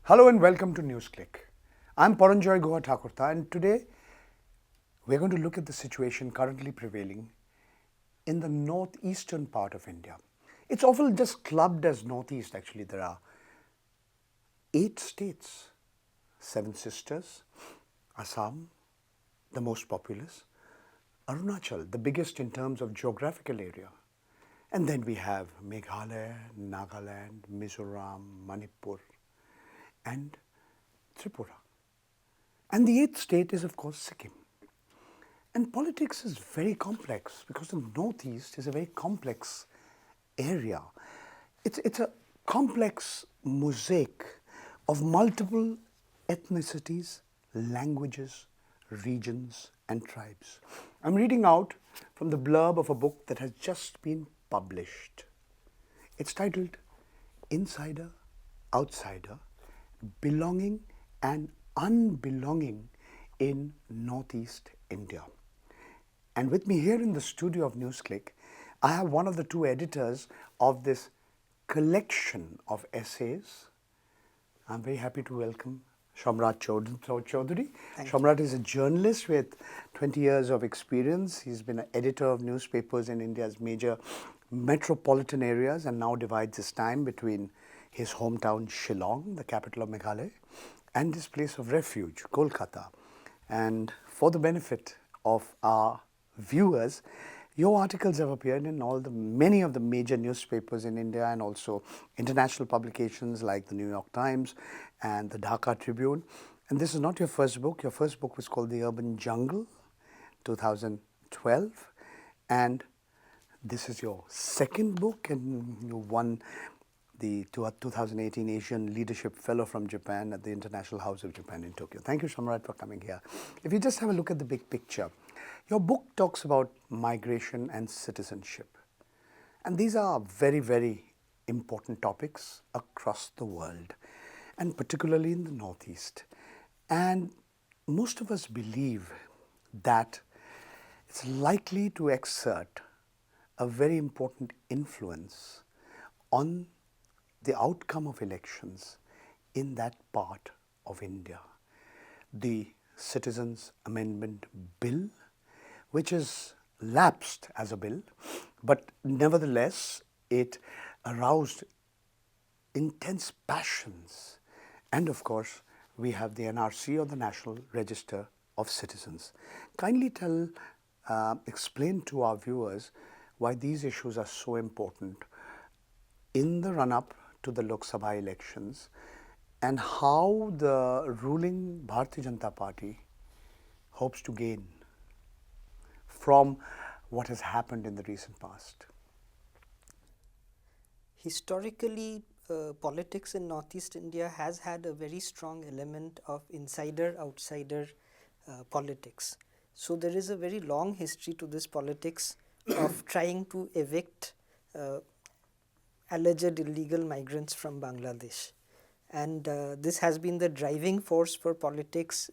Hello and welcome to Newsclick. I'm Paranjoy Goa Thakurta, and today we're going to look at the situation currently prevailing in the northeastern part of India. It's often just clubbed as northeast. Actually, there are 8 states, 7 sisters, Assam, the most populous, Arunachal, the biggest in terms of geographical area, and then we have Meghalaya, Nagaland, Mizoram, Manipur, and Tripura. And the 8th state is, of course, Sikkim. And politics is very complex because the Northeast is a very complex area. It's a complex mosaic of multiple ethnicities, languages, regions, and tribes. I'm reading out from the blurb of a book that has just been published. It's titled Insider, Outsider, Belonging and Unbelonging in Northeast India. And with me here in the studio of Newsclick, I have one of the 2 editors of this collection of essays. I'm very happy to welcome Samrat Choudhury. Samrat is a journalist with 20 years of experience. He's been an editor of newspapers in India's major metropolitan areas and now divides his time between his hometown Shillong, the capital of Meghalaya, and his place of refuge, Kolkata. And for the benefit of our viewers, your articles have appeared in many of the major newspapers in India and also international publications like the New York Times and the Dhaka Tribune. And this is not your first book. Your first book was called The Urban Jungle, 2012. And this is your second book, and you won the 2018 Asian Leadership Fellow from Japan at the International House of Japan in Tokyo. Thank you, Samrat, for coming here. If you just have a look at the big picture, your book talks about migration and citizenship. And these are very, very important topics across the world, and particularly in the Northeast. And most of us believe that it's likely to exert a very important influence on the outcome of elections in that part of India. The Citizenship Amendment Bill, which is lapsed as a bill, but nevertheless it aroused intense passions. And of course, we have the NRC, or the National Register of Citizens. Kindly explain to our viewers why these issues are so important in the run-up to the Lok Sabha elections, and how the ruling Bharatiya Janata Party hopes to gain from what has happened in the recent past. Historically, politics in Northeast India has had a very strong element of insider-outsider politics. So there is a very long history to this politics of trying to evict alleged illegal migrants from Bangladesh. And this has been the driving force for politics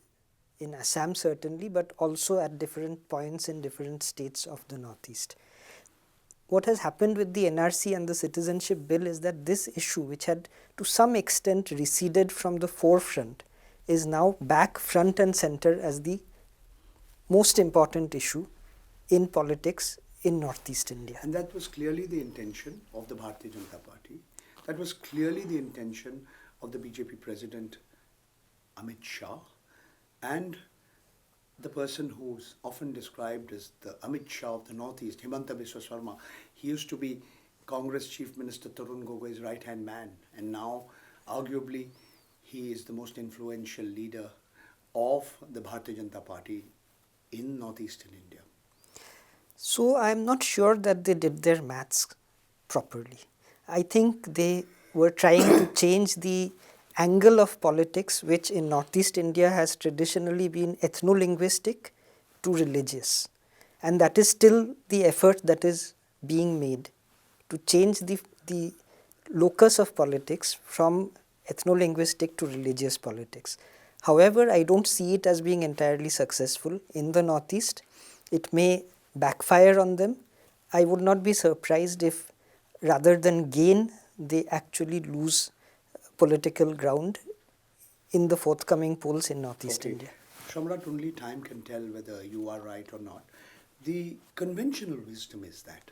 in Assam certainly, but also at different points in different states of the Northeast. What has happened with the NRC and the Citizenship Bill is that this issue, which had to some extent receded from the forefront, is now back front and center as the most important issue in politics in Northeast India. And that was clearly the intention of the Bharatiya Janata Party. That was clearly the intention of the BJP President Amit Shah, and the person who's often described as the Amit Shah of the Northeast, Himanta Biswa Sarma. He used to be Congress Chief Minister Tarun Gogoi's right-hand man, and now arguably he is the most influential leader of the Bharatiya Janata Party in Northeastern India. So I am not sure that they did their maths properly. I think they were trying to change the angle of politics, which in Northeast India has traditionally been ethno-linguistic, to religious. And that is still the effort that is being made to change the locus of politics from ethno-linguistic to religious politics. However, I don't see it as being entirely successful in the Northeast. It may backfire on them. I would not be surprised if rather than gain, they actually lose political ground in the forthcoming polls in Northeast Okay. India. Samrat, only time can tell whether you are right or not. The conventional wisdom is that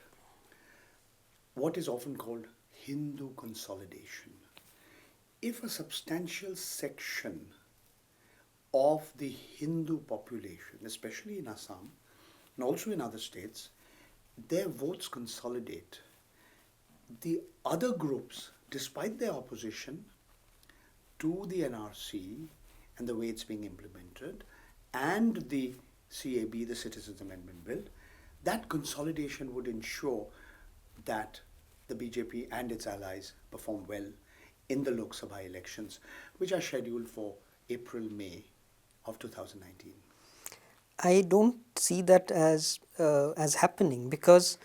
what is often called Hindu consolidation. If a substantial section of the Hindu population, especially in Assam and also in other states, their votes consolidate, the other groups, despite their opposition to the NRC and the way it's being implemented, and the CAB, the Citizens Amendment Bill, that consolidation would ensure that the BJP and its allies perform well in the Lok Sabha elections, which are scheduled for April-May of 2019. I don't see that as happening, because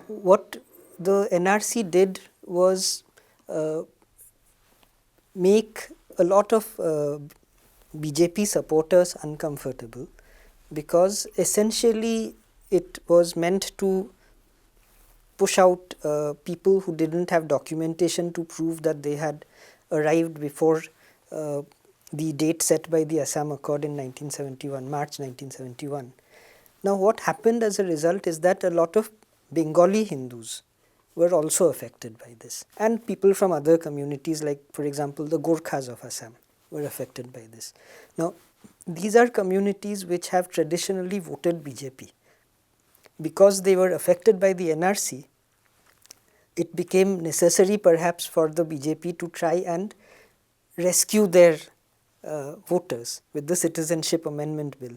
what the NRC did was make a lot of BJP supporters uncomfortable, because essentially it was meant to push out people who didn't have documentation to prove that they had arrived before the date set by the Assam Accord in 1971, March 1971. Now what happened as a result is that a lot of Bengali Hindus were also affected by this, and people from other communities, like for example the Gorkhas of Assam, were affected by this. Now these are communities which have traditionally voted BJP. Because they were affected by the NRC, it became necessary perhaps for the BJP to try and rescue their voters with the Citizenship Amendment Bill.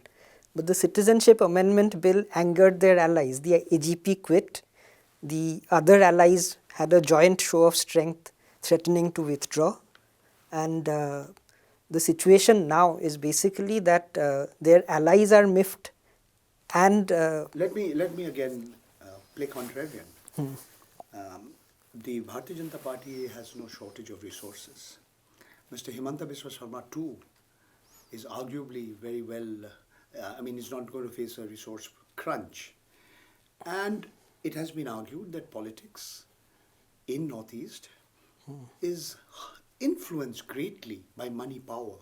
But the Citizenship Amendment Bill angered their allies. The AGP quit. The other allies had a joint show of strength, threatening to withdraw. And the situation now is basically that their allies are miffed, and Let me again play contrarian. The Bharatiya Janata Party has no shortage of resources. Mr. Himanta Biswa Sarma too is arguably very well, he's not going to face a resource crunch. And it has been argued that politics in Northeast is influenced greatly by money power.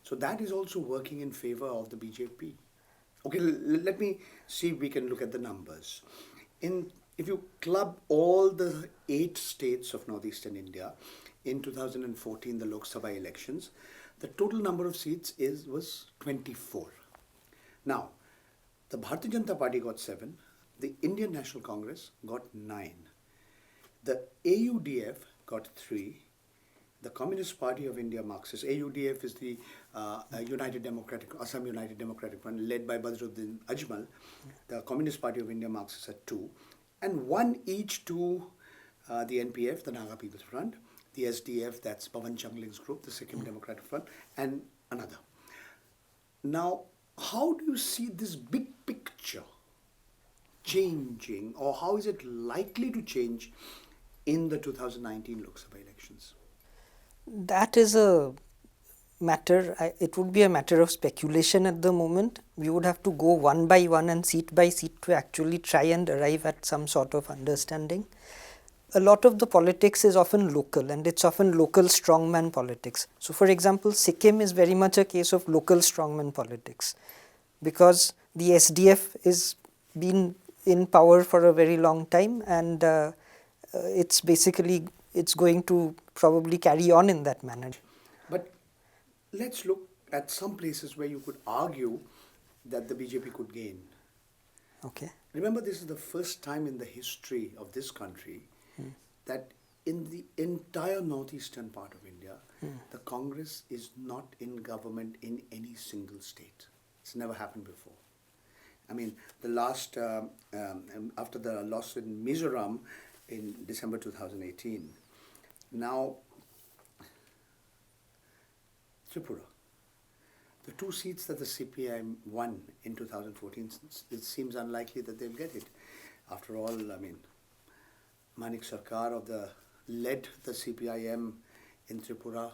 So that is also working in favor of the BJP. Okay, let me see if we can look at the numbers. If you club all the 8 states of northeastern India in 2014, the Lok Sabha elections, the total number of seats was 24. Now, the Bharatiya Janata Party got 7, the Indian National Congress got 9, the AUDF got 3, the Communist Party of India Marxist, AUDF is the Assam United Democratic Front, led by Badruddin Ajmal. The Communist Party of India Marxist had 2, and 1 each to the NPF, the Naga People's Front, the SDF, that's Pawan Changling's group, the Sikkim Democratic Front, and another. Now, how do you see this big picture changing, or how is it likely to change in the 2019 Lok Sabha elections? that is a matter, it would be a matter of speculation at the moment. We would have to go one by one and seat by seat to actually try and arrive at some sort of understanding. A lot of the politics is often local, and it's often local strongman politics. So for example, Sikkim is very much a case of local strongman politics, because the SDF is been in power for a very long time, and it's going to probably carry on in that manner. But let's look at some places where you could argue that the BJP could gain. Okay. Remember, this is the first time in the history of this country that in the entire northeastern part of India, the Congress is not in government in any single state. It's never happened before. The last, after the loss in Mizoram in December 2018, now Tripura. The 2 seats that the CPI won in 2014, it seems unlikely that they'll get it. After all, Manik Sarkar led the CPIM in Tripura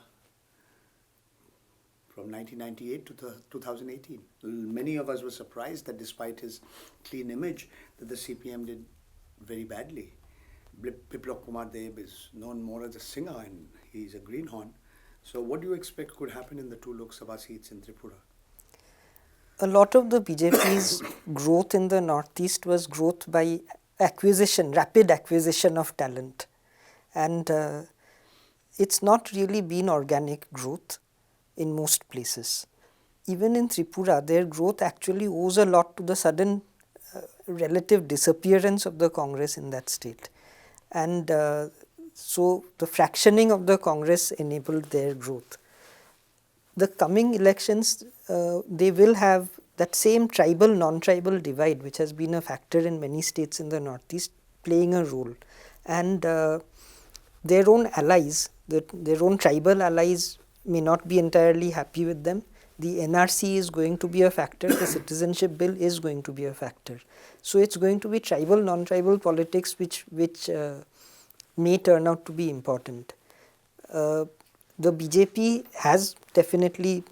from 1998 to 2018. Many of us were surprised that despite his clean image, that the CPM did very badly. Biplop Kumar Deb is known more as a singer, and he's a greenhorn. So what do you expect could happen in the two Lok Sabha seats in Tripura? A lot of the BJP's growth in the northeast was growth by acquisition, rapid acquisition of talent. And it's not really been organic growth in most places. Even in Tripura, their growth actually owes a lot to the sudden relative disappearance of the Congress in that state. And so the fractioning of the Congress enabled their growth. The coming elections, they will have that same tribal non-tribal divide, which has been a factor in many states in the northeast, playing a role. And their own allies, their own tribal allies, may not be entirely happy with them. The NRC is going to be a factor, the Citizenship Bill is going to be a factor. So it's going to be tribal non-tribal politics which may turn out to be important. The BJP has definitely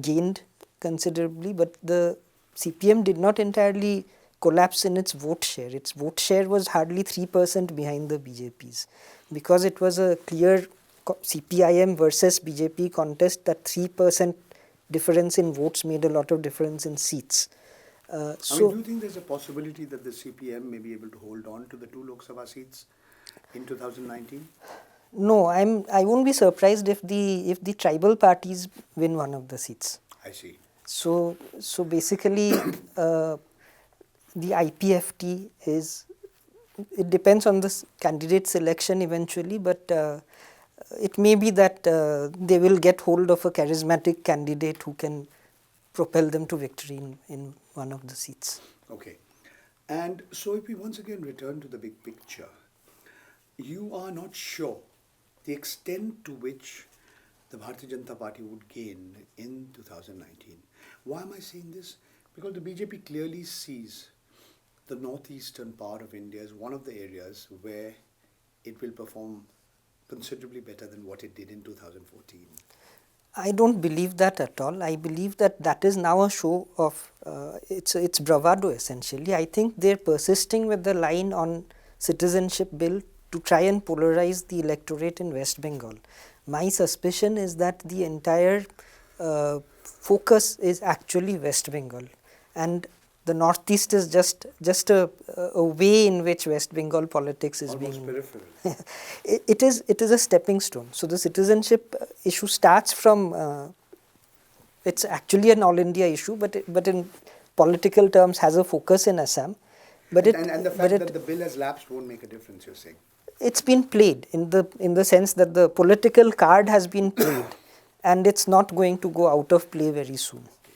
gained considerably, but the CPM did not entirely collapse in its vote share. Its vote share was hardly 3% behind the BJP's. Because it was a clear CPIM versus BJP contest, that 3% difference in votes made a lot of difference in seats. Do you think there's a possibility that the CPM may be able to hold on to the two Lok Sabha seats in 2019? No, I won't be surprised if the tribal parties win one of the seats. I see. So basically, the IPFT is, it depends on the candidate selection eventually, but it may be that they will get hold of a charismatic candidate who can propel them to victory in one of the seats. Okay. And so if we once again return to the big picture, you are not sure the extent to which the Bharatiya Janata Party would gain in 2019. Why am I saying this? Because the BJP clearly sees the northeastern part of India as one of the areas where it will perform considerably better than what it did in 2014. I don't believe that at all. I believe that is now a show of, it's bravado essentially. I think they're persisting with the line on Citizenship Bill to try and polarize the electorate in West Bengal. My suspicion is that the entire focus is actually West Bengal, and the northeast is just a way in which West Bengal politics is almost being peripheral. it is a stepping stone. So the citizenship issue starts from it's actually an all India issue, but in political terms has a focus in Assam. But And the fact that the bill has lapsed won't make a difference, you're saying? It's been played in the sense that the political card has been played, and it's not going to go out of play very soon. Okay.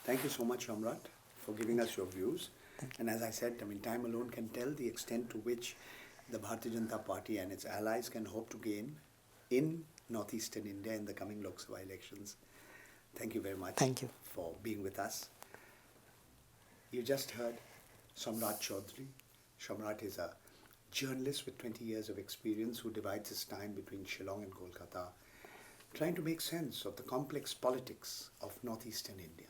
Thank you so much, Samrat, for giving us your views. And as I said, time alone can tell the extent to which the Bharatiya Janata Party and its allies can hope to gain in northeastern India in the coming Lok Sabha elections. Thank you very much. Thank you For being with us. You just heard Samrat Choudhury. Samrat is a journalist with 20 years of experience who divides his time between Shillong and Kolkata, trying to make sense of the complex politics of northeastern India.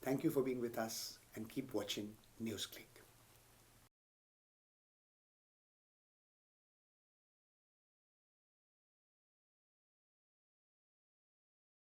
Thank you for being with us and keep watching Newsclick.